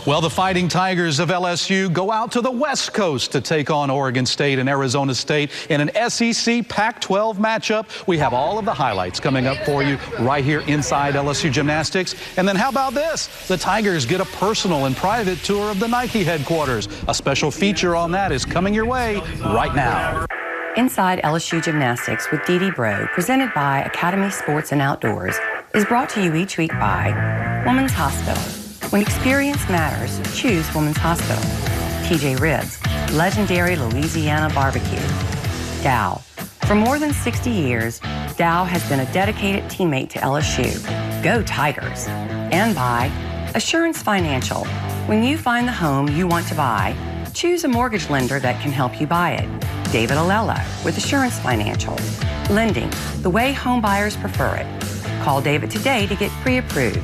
Well, the Fighting Tigers of LSU go out to the West Coast to take on Oregon State and Arizona State in an SEC Pac-12 matchup. We have all of the highlights coming up for you right here inside LSU Gymnastics. And then how about this? The Tigers get a personal and private tour of the Nike headquarters. A special feature on that is coming your way right now. Inside LSU Gymnastics with Dee Dee Bro, presented by Academy Sports and Outdoors, is brought to you each week by Women's Hospital. When experience matters, choose Women's Hospital. TJ Ribs, legendary Louisiana barbecue. Dow. For more than 60 years, Dow has been a dedicated teammate to LSU. Go Tigers. And by Assurance Financial. When you find the home you want to buy, choose a mortgage lender that can help you buy it. David Alello with Assurance Financial. Lending the way home buyers prefer it. Call David today to get pre-approved.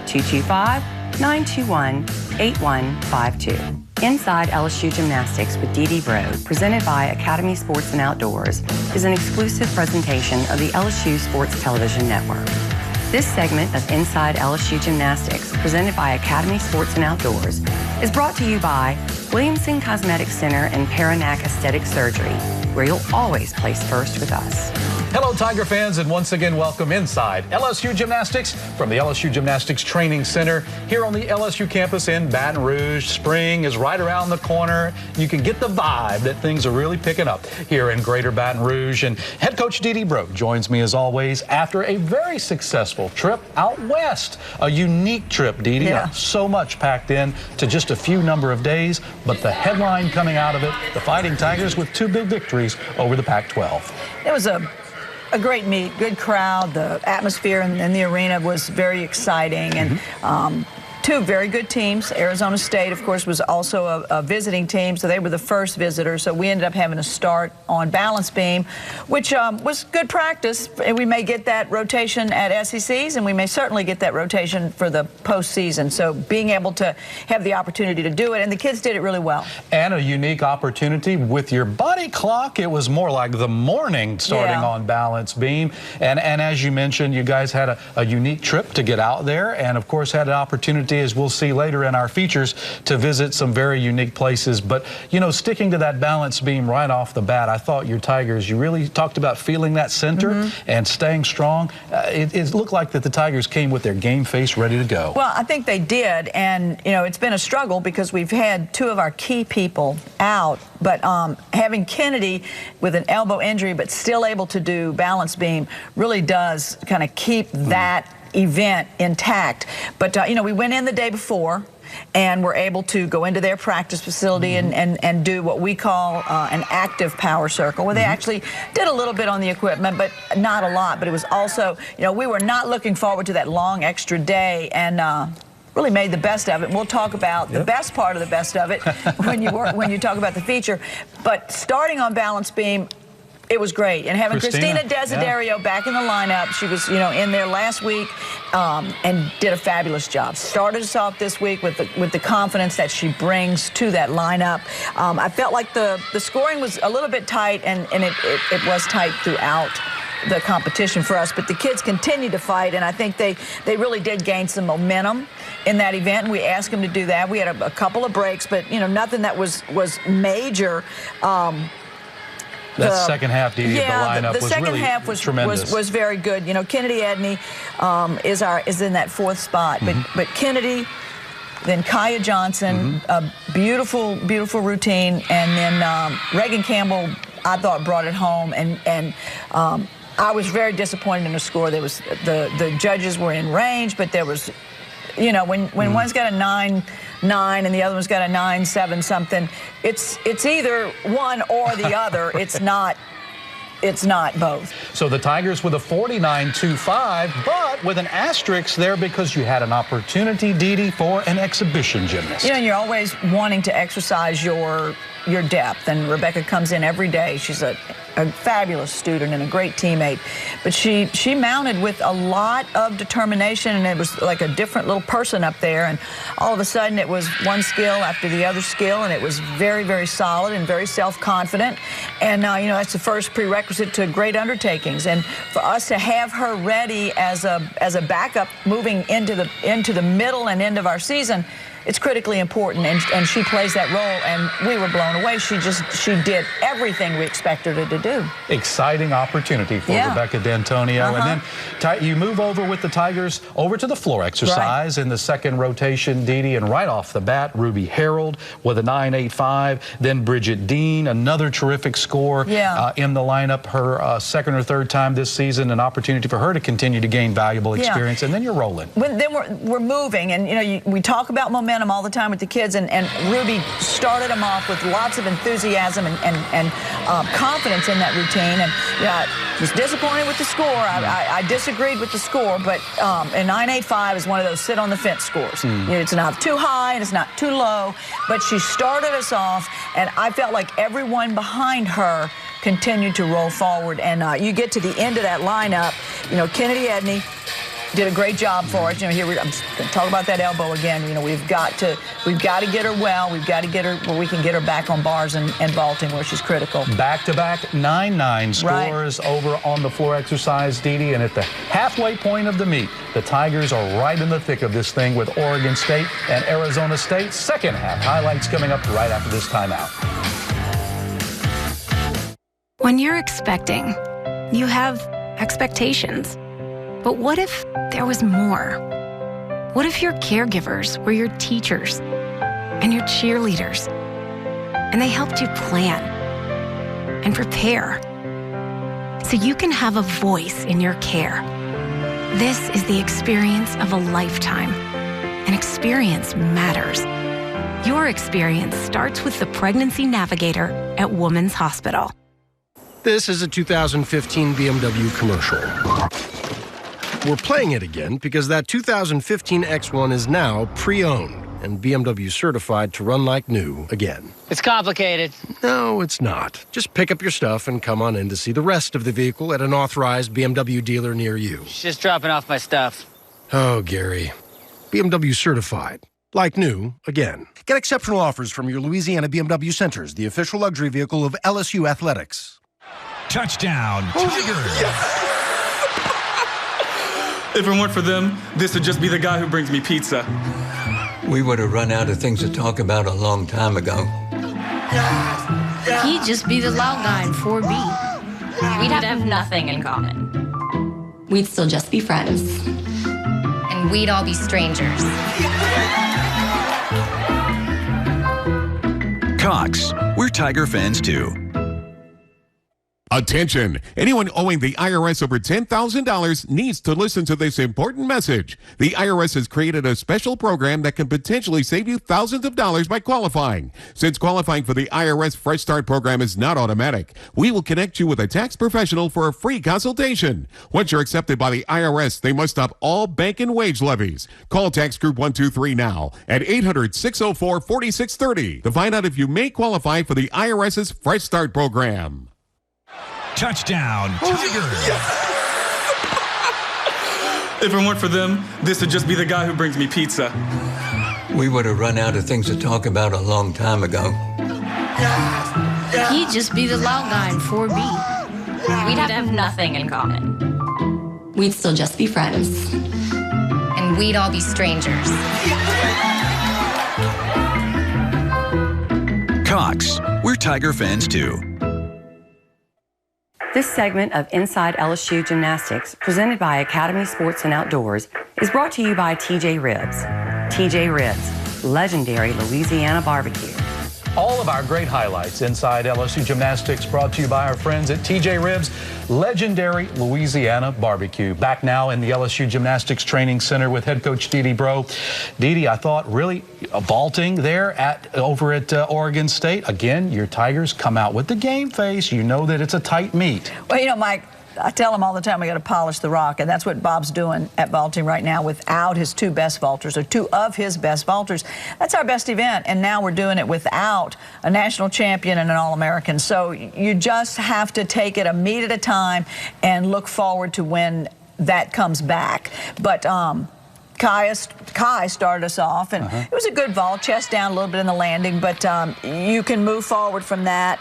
225-921-8152. Inside LSU Gymnastics with Dee Dee Bro, presented by Academy Sports and Outdoors, is an exclusive presentation of the LSU Sports Television Network. This segment of Inside LSU Gymnastics, presented by Academy Sports and Outdoors, is brought to you by Williamson Cosmetic Center and Paranac Aesthetic Surgery, where you'll always place first with us. Hello, Tiger fans, and once again, welcome inside LSU Gymnastics from the LSU Gymnastics Training Center here on the LSU campus in Baton Rouge. Spring is right around the corner. You can get the vibe that things are really picking up here in Greater Baton Rouge. And head coach Dee Dee Bro joins me as always after a very successful trip out west. A unique trip, Dee Dee. Yeah. So much packed in to just a few number of days, but the headline coming out of it, the Fighting Tigers with 2 big victories over the Pac-12. It was a great meet, good crowd. The atmosphere in the arena was very exciting, and 2 very good teams. Arizona State, of course, was also a visiting team, so they were the first visitors. So we ended up having to start on balance beam, which was good practice. And we may get that rotation at SECs, and we may certainly get that rotation for the postseason. So being able to have the opportunity to do it, and the kids did it really well. And a unique opportunity with your body clock. It was more like the morning starting on balance beam. And as you mentioned, you guys had a unique trip to get out there, and of course had an opportunity, as we'll see later in our features, to visit some very unique places. But, you know, sticking to that balance beam right off the bat, I thought your Tigers, you really talked about feeling that center and staying strong. It looked like that the Tigers came with their game face ready to go. Well, I think they did, and, you know, it's been a struggle because we've had 2 of our key people out, but having Kennedy with an elbow injury but still able to do balance beam really does kind of keep that event intact. But you know, we went in the day before and were able to go into their practice facility and do what we call an active power circle, where they actually did a little bit on the equipment, but not a lot. But it was also, you know, we were not looking forward to that long extra day, and really made the best of it. And we'll talk about the best part of the best of it when you talk about the feature. But starting on balance beam, it was great, and having Christina Desiderio back in the lineup. She was, you know, in there last week and did a fabulous job. Started us off this week with the confidence that she brings to that lineup. I felt like the scoring was a little bit tight, and it was tight throughout the competition for us, but the kids continued to fight, and I think they really did gain some momentum in that event, and we asked them to do that. We had a couple of breaks, but, you know, nothing that was major. That second half, Dee Dee, of the lineup was really tremendous. Was very good. You know, Kennedy Edney is in that 4th spot, but Kennedy, then Kaya Johnson, a beautiful routine, and then Reagan Campbell, I thought, brought it home, and I was very disappointed in the score. There was the judges were in range, but there was, you know, when one's got a 9-9 and the other one's got a 9-7 something, it's either one or the other. It's not both. So the Tigers with a 49-25, but with an asterisk there because you had an opportunity, Dee Dee, for an exhibition gymnast. You know, you're always wanting to exercise your depth, and Rebecca comes in every day. She's a fabulous student and a great teammate, but she mounted with a lot of determination, and it was like a different little person up there, and all of a sudden it was one skill after the other skill, and it was very, very solid and very self-confident. And you know, that's the first prerequisite to great undertakings, and for us to have her ready as a backup moving into the middle and end of our season, it's critically important, and she plays that role, and we were blown away. She did everything we expected her to do. Exciting opportunity for Rebecca D'Antonio. And then you move over with the Tigers over to the floor exercise in the second rotation, Dee, and right off the bat, Ruby Harold with a 9.85. Then Bridget Dean, another terrific score in the lineup. Her second or third time this season, an opportunity for her to continue to gain valuable experience. And then you're rolling. Then we're moving, and we talk about momentum all the time with the kids, and Ruby started them off with lots of enthusiasm and confidence in that routine. And was disappointed with the score. I disagreed with the score, but a 9.85 is one of those sit on the fence scores. It's not too high and it's not too low, but she started us off, and I felt like everyone behind her continued to roll forward. And you get to the end of that lineup, Kennedy Edney did a great job for us. Here I'm going to talk about that elbow again. We've got to get her well. We've got to get her where we can get her back on bars and vaulting where she's critical. Back-to-back 9-9 scores over on the floor exercise, Dee, and at the halfway point of the meet, the Tigers are right in the thick of this thing with Oregon State and Arizona State. Second half highlights coming up right after this timeout. When you're expecting, you have expectations. But what if there was more? What if your caregivers were your teachers and your cheerleaders, and they helped you plan and prepare so you can have a voice in your care? This is the experience of a lifetime, and experience matters. Your experience starts with the Pregnancy Navigator at Women's Hospital. This is a 2015 BMW commercial. We're playing it again because that 2015 X1 is now pre-owned and BMW certified to run like new again. It's complicated. No, it's not. Just pick up your stuff and come on in to see the rest of the vehicle at an authorized BMW dealer near you. Just dropping off my stuff. Oh, Gary. BMW certified. Like new again. Get exceptional offers from your Louisiana BMW centers, the official luxury vehicle of LSU Athletics. Touchdown, Tigers! If it weren't for them, this would just be the guy who brings me pizza. We would have run out of things to talk about a long time ago. He'd just be the loud guy in 4B. We'd have nothing in common. We'd still just be friends. And we'd all be strangers. Cox, we're Tiger fans too. Attention! Anyone owing the IRS over $10,000 needs to listen to this important message. The IRS has created a special program that can potentially save you thousands of dollars by qualifying. Since qualifying for the IRS Fresh Start program is not automatic, we will connect you with a tax professional for a free consultation. Once you're accepted by the IRS, they must stop all bank and wage levies. Call Tax Group 123 now at 800-604-4630 to find out if you may qualify for the IRS's Fresh Start program. Touchdown, Tigers! If it weren't for them, this would just be the guy who brings me pizza. We would have run out of things to talk about a long time ago. He'd just be the loud guy in 4B. We'd have nothing in common. We'd still just be friends. And we'd all be strangers. Cox, we're Tiger fans too. This segment of Inside LSU Gymnastics, presented by Academy Sports and Outdoors, is brought to you by TJ Ribs. TJ Ribs, legendary Louisiana barbecue. All of our great highlights inside LSU Gymnastics brought to you by our friends at TJ Ribs, legendary Louisiana barbecue. Back now in the LSU Gymnastics Training Center with head coach Dee Bro. Dee, I thought really vaulting there over at Oregon State. Again, your Tigers come out with the game face. You know that it's a tight meet. Well, Mike, I tell him all the time we got to polish the rock, and that's what Bob's doing at vaulting right now without his two best vaulters, or two of his best vaulters. That's our best event, and now we're doing it without a national champion and an All-American. So you just have to take it a meet at a time and look forward to when that comes back. But Kai started us off, and it was a good vault, chest down a little bit in the landing, but you can move forward from that.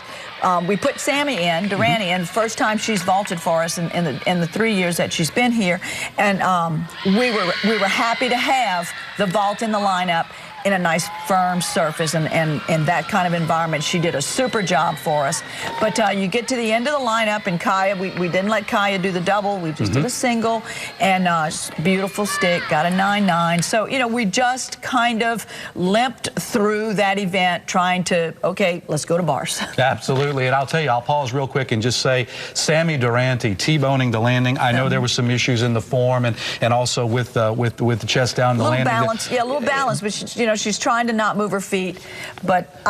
We put Sammy in, Durrani in, first time she's vaulted for us in the 3 years that she's been here, and we were happy to have the vault in the lineup. in a nice firm surface and that kind of environment. She did a super job for us. But you get to the end of the lineup, and Kaya, we didn't let Kaya do the double. We just did a single, and beautiful stick, got a 9-9. So, you know, we just kind of limped through that event trying to, okay, let's go to bars. Absolutely. And I'll tell you, I'll pause real quick and just say, Sammy Durante T-boning the landing. I know there were some issues in the form and also with the chest down the landing. Balance, yeah, a little balance, but she's trying to not move her feet. But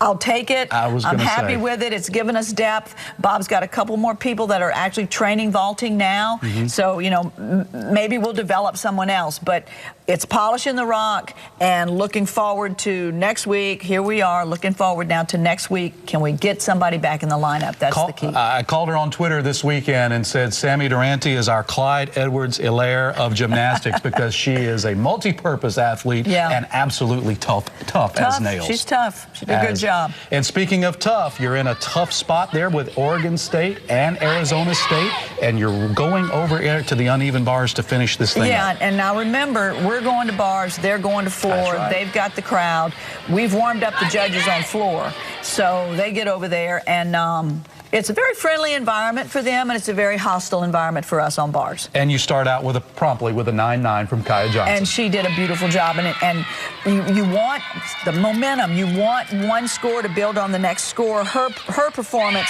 I'll take it. I'm happy with it. It's given us depth. Bob's got a couple more people that are actually training vaulting now. So, you know, maybe we'll develop someone else. But it's polishing the rock and looking forward to next week. Here we are looking forward now to next week. Can we get somebody back in the lineup? That's the key. I called her on Twitter this weekend and said Sammy Durante is our Clyde Edwards-Helaire of gymnastics because she is a multi-purpose athlete and absolutely tough as nails. She's tough. She did a good job. And speaking of tough, you're in a tough spot there with Oregon State and Arizona State, and you're going over to the uneven bars to finish this thing up. And now remember, we're going to bars, they're going to floor. Right. They've got the crowd. We've warmed up the judges on floor, so they get over there, and it's a very friendly environment for them, and it's a very hostile environment for us on bars. And you start out promptly with a 9-9 from Kaya Johnson. And she did a beautiful job. And you want the momentum. You want one score to build on the next score. Her performance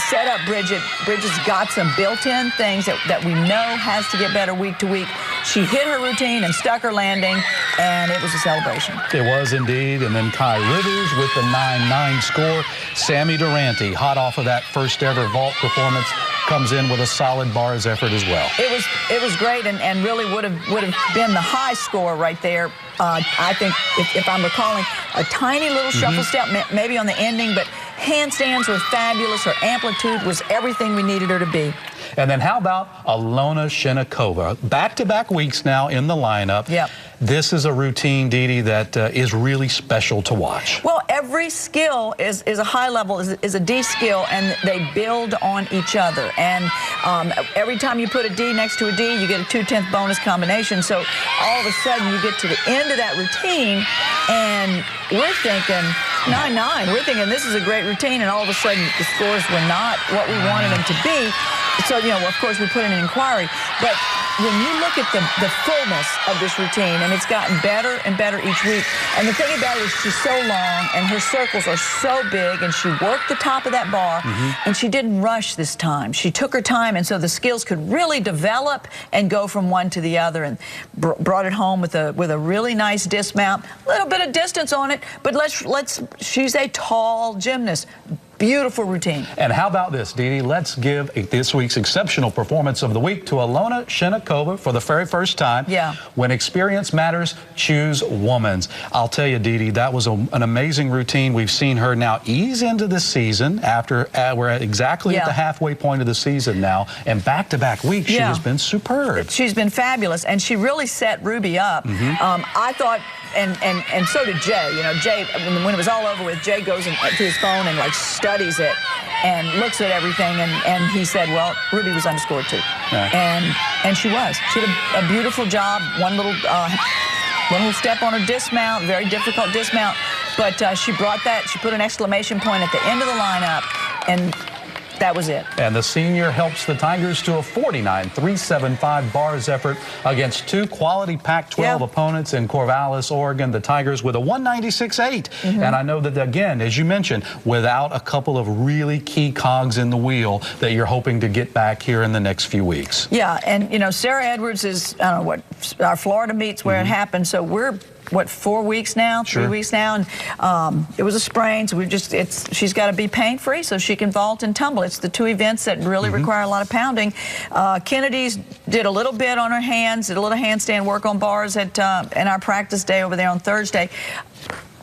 set up Bridget. Bridget's got some built-in things that we know has to get better week to week. She hit her routine and stuck her landing, and it was a celebration. It was indeed. And then Kai Rivers with the 9-9 score. Sammy Durante, hot off of that first ever vault performance, comes in with a solid bars effort as well. It was great, and really would have been the high score right there. I think if I'm recalling, a tiny little shuffle step maybe on the ending, but handstands were fabulous. Her amplitude was everything we needed her to be. And then how about Alona Shenikova? Back-to-back weeks now in the lineup. Yep. This is a routine, Dee, that is really special to watch. Well, every skill is a high level, is a D skill, and they build on each other. And every time you put a D next to a D, you get a 2/10 bonus combination. So all of a sudden, you get to the end of that routine, and we're thinking 9-9. We're thinking this is a great routine, and all of a sudden, the scores were not what we wanted them to be. So, you know, of course, we put in an inquiry. But when you look at the fullness of this routine, and it's gotten better and better each week. And the thing about it is she's so long, and her circles are so big, and she worked the top of that bar, and she didn't rush this time. She took her time, and so the skills could really develop and go from one to the other, and brought it home with a really nice dismount. A little bit of distance on it, but she's a tall gymnast. Beautiful routine. And how about this, Dee Dee? Let's give this week's exceptional performance of the week to Alona Shenikova for the very first time. Yeah. When experience matters, choose women's. I'll tell you, Dee Dee, that was an amazing routine. We've seen her now ease into the season after we're exactly at the halfway point of the season now. And back-to-back weeks, she has been superb. She's been fabulous, and she really set Ruby up. I thought, and so did Jay. You know, Jay, when it was all over with, Jay goes to his phone and studies it and looks at everything, and he said, well, Ruby was underscored too. And she was. She did a beautiful job. One little step on her dismount, very difficult dismount, but she brought that. She put an exclamation point at the end of the lineup, and that was it. And the senior helps the Tigers to a 49-375 bars effort against two quality Pac-12 opponents in Corvallis, Oregon. The Tigers with a 196.8. And I know that, again, as you mentioned, without a couple of really key cogs in the wheel that you're hoping to get back here in the next few weeks. Yeah, and, you know, Sarah Edwards is, I don't know what, our Florida meets where it happened, so we're 4 weeks now, 3 weeks now, and it was a sprain, so she's got to be pain-free so she can vault and tumble. It's the two events that really require a lot of pounding. Kennedy's did a little bit on her hands, did a little handstand work on bars at in our practice day over there on Thursday.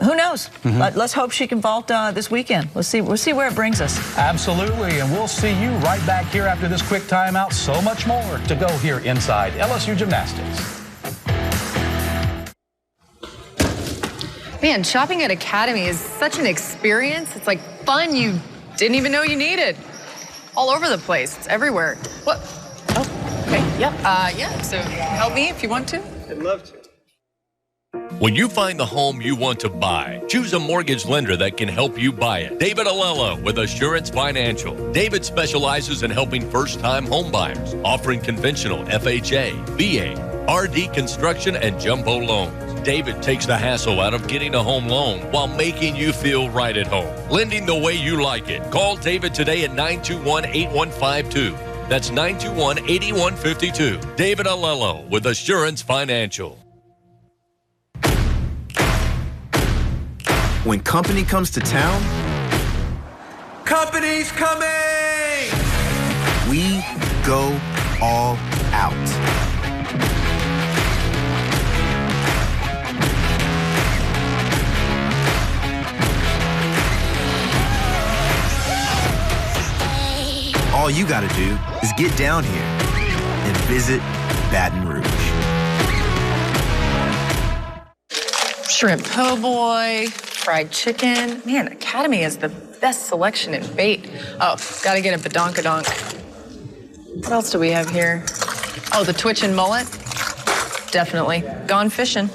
Who knows? Let's hope she can vault this weekend. We'll see where it brings us. Absolutely, and we'll see you right back here after this quick timeout. So much more to go here inside LSU Gymnastics. Man, shopping at Academy is such an experience. It's like fun you didn't even know you needed. All over the place. It's everywhere. What? Oh, okay. Yep. Yeah, so help me if you want to. I'd love to. When you find the home you want to buy, choose a mortgage lender that can help you buy it. David Alello with Assurance Financial. David specializes in helping first-time home buyers, offering conventional FHA, VA, RD construction, and jumbo loans. David takes the hassle out of getting a home loan while making you feel right at home. Lending the way you like it. Call David today at 921-8152. That's 921-8152. David Alello with Assurance Financial. When company comes to town, company's coming! We go all out. All you gotta do is get down here and visit Baton Rouge. Shrimp po' boy, fried chicken. Man, Academy has the best selection in bait. Oh, gotta get a badonkadonk. What else do we have here? Oh, the Twitch and mullet. Definitely. Gone fishing.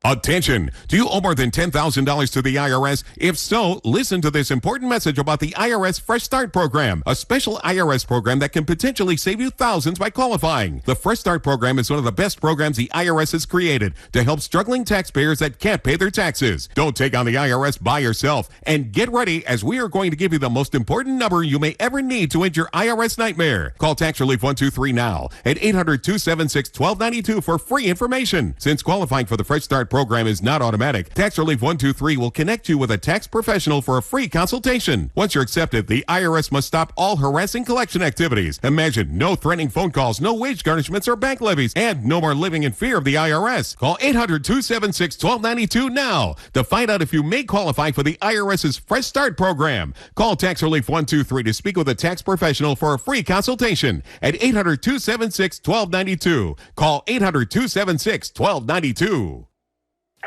Attention! Do you owe more than $10,000 to the IRS? If so, listen to this important message about the IRS Fresh Start Program, a special IRS program that can potentially save you thousands by qualifying. The Fresh Start Program is one of the best programs the IRS has created to help struggling taxpayers that can't pay their taxes. Don't take on the IRS by yourself, and get ready, as we are going to give you the most important number you may ever need to end your IRS nightmare. Call Tax Relief 123 now at 800-276-1292 for free information. Since qualifying for the Fresh Start Program is not automatic, Tax Relief 123 will connect you with a tax professional for a free consultation. Once you're accepted, the IRS must stop all harassing collection activities. Imagine no threatening phone calls, no wage garnishments or bank levies, and no more living in fear of the IRS. Call 800-276-1292 now to find out if you may qualify for the IRS's Fresh Start Program. Call Tax Relief 123 to speak with a tax professional for a free consultation at 800-276-1292. Call 800-276-1292.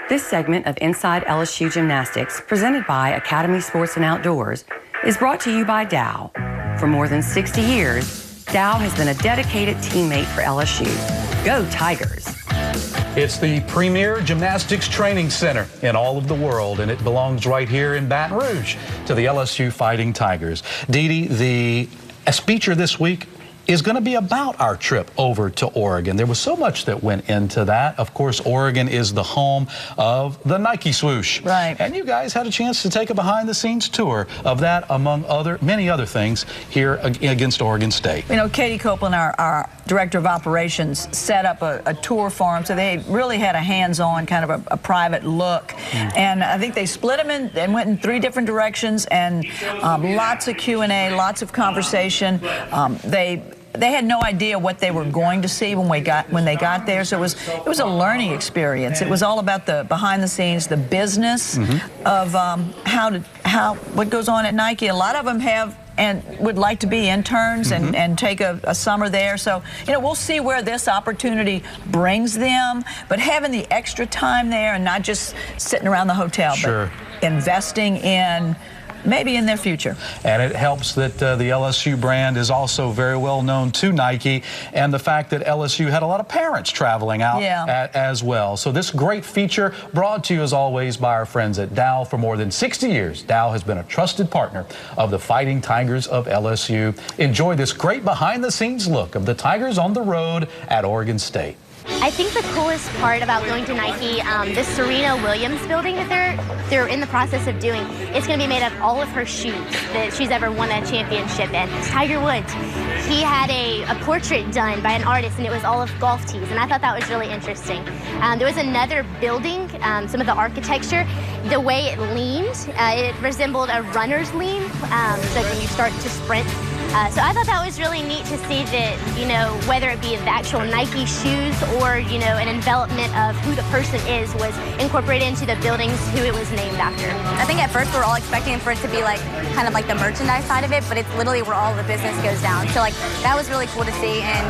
This segment of Inside LSU Gymnastics, presented by Academy Sports and Outdoors, is brought to you by Dow. For more than 60 years, Dow has been a dedicated teammate for LSU. Go Tigers! It's the premier gymnastics training center in all of the world, and it belongs right here in Baton Rouge to the LSU Fighting Tigers. Dee Dee, the feature this week is going to be about our trip over to Oregon. There was so much that went into that. Of course, Oregon is the home of the Nike swoosh. Right. And you guys had a chance to take a behind-the-scenes tour of that, among many other things, here against Oregon State. You know, Katie Copeland, our director of operations, set up a tour for them, so they really had a hands-on kind of a private look. And I think they split them in and went in 3 different directions, and lots of Q&A, lots of conversation. They had no idea what they were going to see when they got there, so it was a learning experience. It was all about the behind the scenes, the business of what goes on at Nike. A lot of them have and would like to be interns and take a summer there. So, you know, we'll see where this opportunity brings them, but having the extra time there and not just sitting around the hotel, but investing in maybe in their future. And it helps that the LSU brand is also very well known to Nike, and the fact that LSU had a lot of parents traveling out as well. So this great feature brought to you as always by our friends at Dow. For more than 60 years, Dow has been a trusted partner of the Fighting Tigers of LSU. Enjoy this great behind-the-scenes look of the Tigers on the road at Oregon State. I think the coolest part about going to Nike, this Serena Williams building that they're in the process of doing, it's going to be made of all of her shoes that she's ever won a championship in. Tiger Woods, he had a portrait done by an artist, and it was all of golf tees, and I thought that was really interesting. There was another building, some of the architecture, the way it leaned, it resembled a runner's lean, so when you start to sprint. So I thought that was really neat to see that, you know, whether it be the actual Nike shoes or, you know, an envelopment of who the person is was incorporated into the buildings who it was named after. I think at first we were all expecting for it to be like kind of like the merchandise side of it, but it's literally where all the business goes down. So like that was really cool to see, and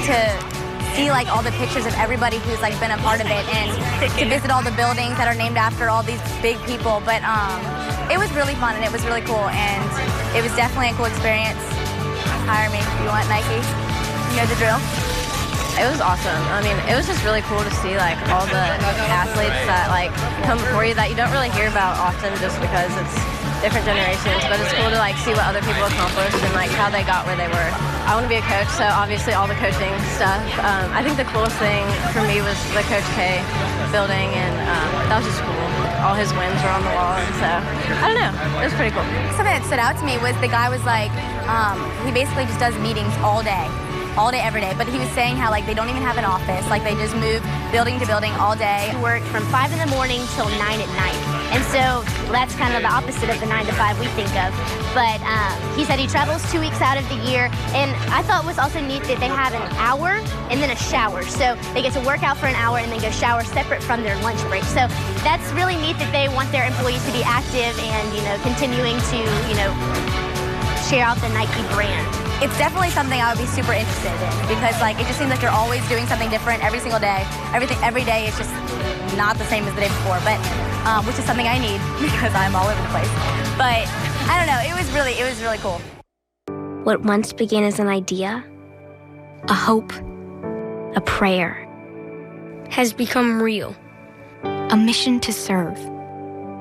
to see like all the pictures of everybody who's like been a part of it, and to visit all the buildings that are named after all these big people. But it was really fun, and it was really cool, and it was definitely a cool experience. Hire me if you want Nike. You know the drill. It was awesome. I mean, it was just really cool to see like all the athletes that like come before you that you don't really hear about often just because it's different generations, but it's cool to like see what other people accomplished and like how they got where they were. I want to be a coach, so obviously all the coaching stuff. I think the coolest thing for me was the Coach K building, and that was just cool. All his wins were on the wall, and so I don't know, it was pretty cool. Something that stood out to me was the guy was like, he basically just does meetings all day, every day. But he was saying how like they don't even have an office, like they just move building to building all day. He worked from 5 in the morning till 9 at night. And so that's kind of the opposite of the 9 to 5 we think of. But he said he travels 2 weeks out of the year. And I thought it was also neat that they have an hour and then a shower. So they get to work out for an hour and then go shower separate from their lunch break. So that's really neat that they want their employees to be active and, you know, continuing to, you know, share out the Nike brand. It's definitely something I would be super interested in because like it just seems like you're always doing something different every single day. Every day is just not the same as the day before, but which is something I need because I'm all over the place. But I don't know, it was really cool. What once began as an idea, a hope, a prayer, has become real. A mission to serve,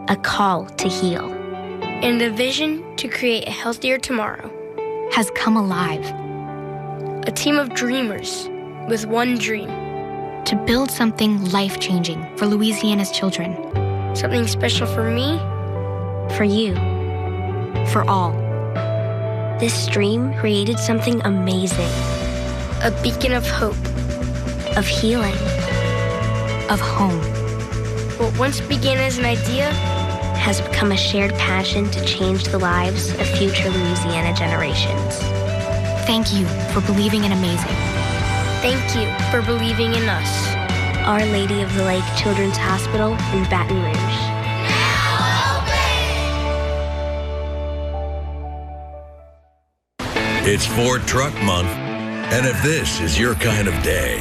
a call to heal, and a vision to create a healthier tomorrow has come alive. A team of dreamers with one dream: to build something life-changing for Louisiana's children. Something special for me, for you, for all. This dream created something amazing. A beacon of hope, of healing, of home. What once began as an idea has become a shared passion to change the lives of future Louisiana generations. Thank you for believing in amazing. Thank you for believing in us. Our Lady of the Lake Children's Hospital in Baton Rouge. It's Ford Truck Month, and if this is your kind of day,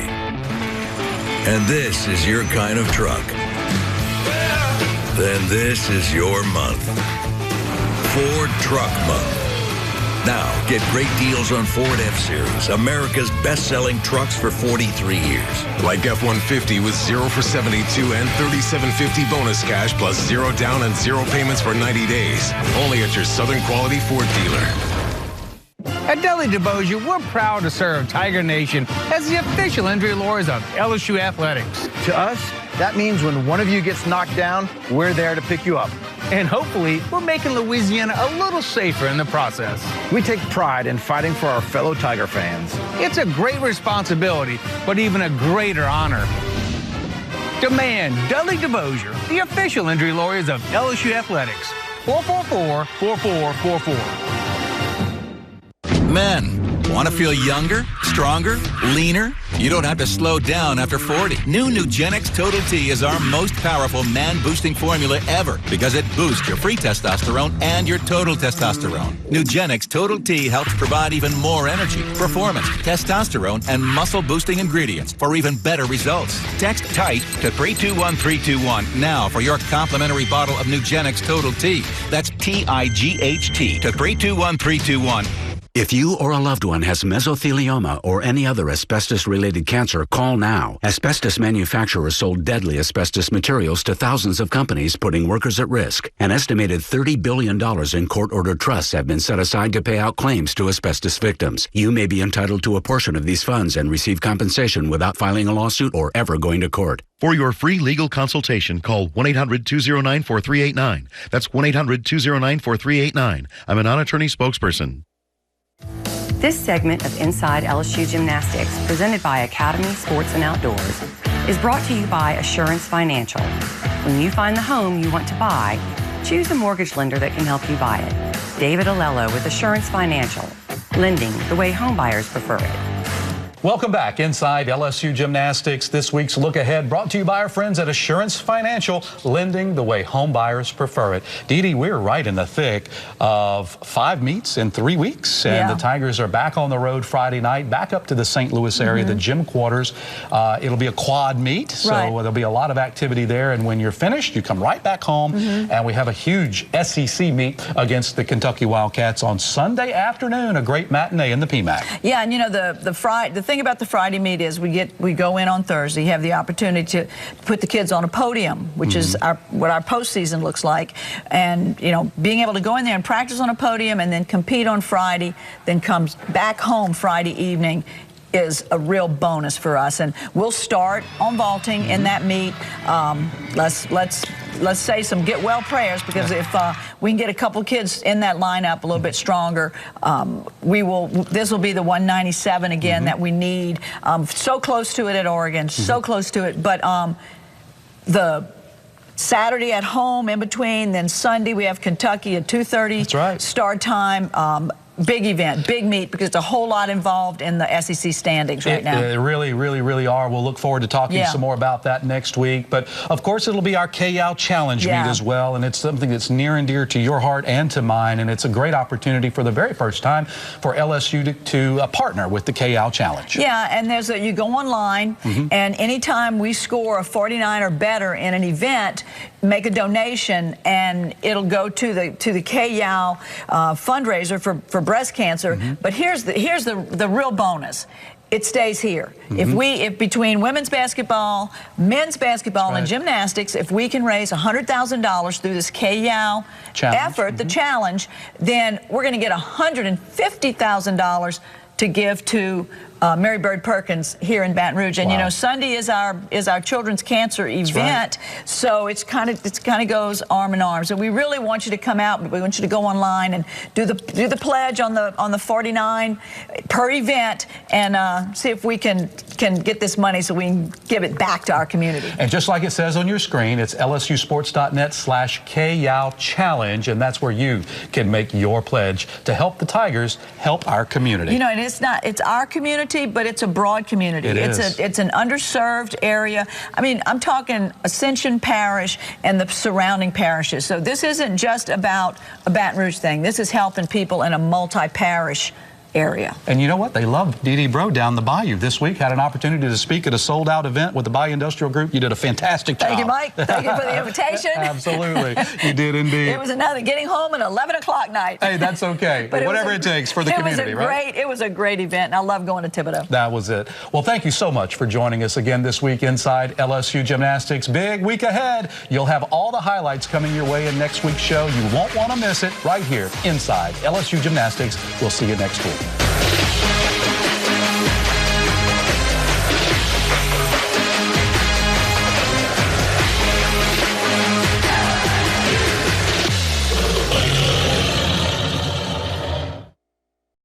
and this is your kind of truck, then this is your month. Ford Truck Month. Now, get great deals on Ford F-Series, America's best-selling trucks for 43 years. Like F-150 with 0 for 72 and $3,750 bonus cash plus 0 down and 0 payments for 90 days. Only at your Southern Quality Ford dealer. At Deli DeBossier, we're proud to serve Tiger Nation as the official injury lawyers of LSU Athletics. To us, that means when one of you gets knocked down, we're there to pick you up. And hopefully, we're making Louisiana a little safer in the process. We take pride in fighting for our fellow Tiger fans. It's a great responsibility, but even a greater honor. Demand Dudley DeBossier, the official injury lawyers of LSU Athletics. 444-4444. Men, want to feel younger, stronger, leaner? You don't have to slow down after 40. New Nugenix Total T is our most powerful man-boosting formula ever because it boosts your free testosterone and your total testosterone. Nugenix Total T helps provide even more energy, performance, testosterone, and muscle-boosting ingredients for even better results. Text TIGHT to 321321 now for your complimentary bottle of Nugenix Total T. That's TIGHT to 321321. If you or a loved one has mesothelioma or any other asbestos-related cancer, call now. Asbestos manufacturers sold deadly asbestos materials to thousands of companies, putting workers at risk. An estimated $30 billion in court-ordered trusts have been set aside to pay out claims to asbestos victims. You may be entitled to a portion of these funds and receive compensation without filing a lawsuit or ever going to court. For your free legal consultation, call 1-800-209-4389. That's 1-800-209-4389. I'm a non-attorney spokesperson. This segment of Inside LSU Gymnastics, presented by Academy Sports and Outdoors, is brought to you by Assurance Financial. When you find the home you want to buy, choose a mortgage lender that can help you buy it. David Alello with Assurance Financial, lending the way homebuyers prefer it. Welcome back inside LSU Gymnastics. This week's Look Ahead brought to you by our friends at Assurance Financial, lending the way home buyers prefer it. Dee Dee, we're right in the thick of 5 meets in 3 weeks, and the Tigers are back on the road Friday night, back up to the St. Louis area, the gym quarters. It'll be a quad meet, so there'll be a lot of activity there, and when you're finished, you come right back home, and we have a huge SEC meet against the Kentucky Wildcats on Sunday afternoon, a great matinee in the PMAC. Yeah, and you know, the thing about the Friday meet is we go in on Thursday, have the opportunity to put the kids on a podium, which is what our postseason looks like, and being able to go in there and practice on a podium and then compete on Friday, then comes back home Friday evening is a real bonus for us. And we'll start on vaulting in that meet. Let's say some get well prayers, because if we can get a couple kids in that lineup a little bit stronger, this will be the 197 again that we need. So close to it at Oregon, so close to it. But the Saturday at home in between, then Sunday we have Kentucky at 2:30 start time. Big event, big meet, because there's a whole lot involved in the SEC standings right now. They really are. We'll look forward to talking some more about that next week. But, of course, it'll be our KYOW Challenge meet as well, and it's something that's near and dear to your heart and to mine, and it's a great opportunity for the very first time for LSU to partner with the KYOW Challenge. Yeah, and you go online, and anytime we score a 49 or better in an event, make a donation, and it'll go to the KYOW fundraiser for breast cancer. But here's the real bonus. It stays here. If between women's basketball, men's basketball, and gymnastics, if we can raise $100,000 through this KYOW effort, the challenge, then we're going to get $150,000 to give to Mary Bird Perkins here in Baton Rouge. And Sunday is our children's cancer event, so it's kind of goes arm in arm. So we really want you to come out, but we want you to go online and do the pledge on the 49 per event, and see if we can get this money so we can give it back to our community. And just like it says on your screen, it's lsusports.net/KYOW Challenge, and that's where you can make your pledge to help the Tigers help our community. And it's our community, but it's a broad community. It's an underserved area. I mean, I'm talking Ascension Parish and the surrounding parishes. So this isn't just about a Baton Rouge thing. This is helping people in a multi-parish area. And you know what? They love Dee Bro down the Bayou this week. Had an opportunity to speak at a sold-out event with the Bayou Industrial Group. You did a fantastic job. Thank you, Mike. Thank you for the invitation. Absolutely. You did indeed. It was another getting home at 11 o'clock night. Hey, that's okay. But whatever it takes for the community, right? It was a great event, and I love going to Thibodeau. That was it. Well, thank you so much for joining us again this week inside LSU Gymnastics. Big week ahead. You'll have all the highlights coming your way in next week's show. You won't want to miss it right here inside LSU Gymnastics. We'll see you next week.